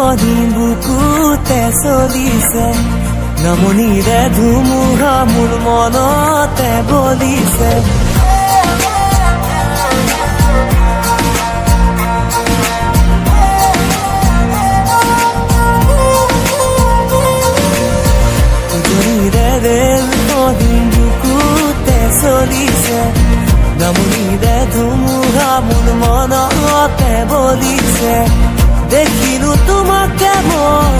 কদিন বুকুতে চলিছে নামনিৰে ধুমুহা মোৰ মনতে বলিছে কদিন বুকুতে চলিছে নামনিৰে ধুমুহা মোৰ মনতে বলিছে দেখিলো তোমাকে মই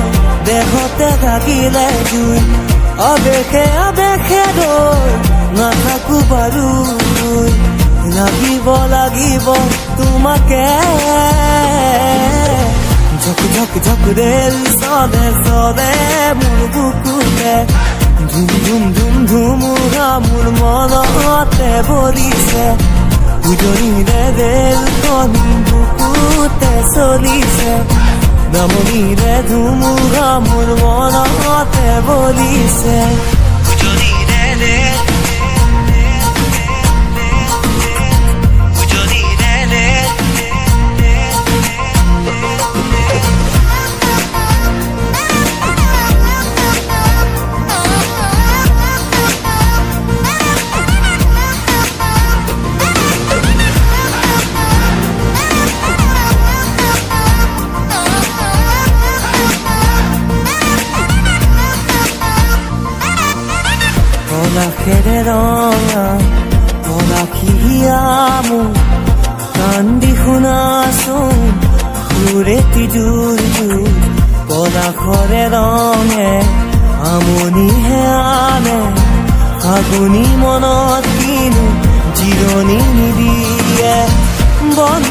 দেহতে থাকিলে জুই আবেশে আবেশে ৰৈ নাথাকো বাৰু লাগিব তোমাকে ঝক ঝক ঝক ৰেল চলে চলে মোৰ বুকুতে ধুম ধুম ধুম ধুমুহা মোৰ মনতে বলিছে উজনিৰে ৰেল কদিন বুকুতে চলিছে নামনিৰে ধুমুহা মোৰ মনতে বলিছে উজনিৰে ৰেল পলাশেৰে ৰঙা পলাশিয়া মোৰ কান্দি শুনাচোন সুৰেতি জোৰ জোৰ পলাশৰে ৰঙে আমনিহে আনে ফাগুনি মনত কিনো জিৰণি নিদিয়ে বন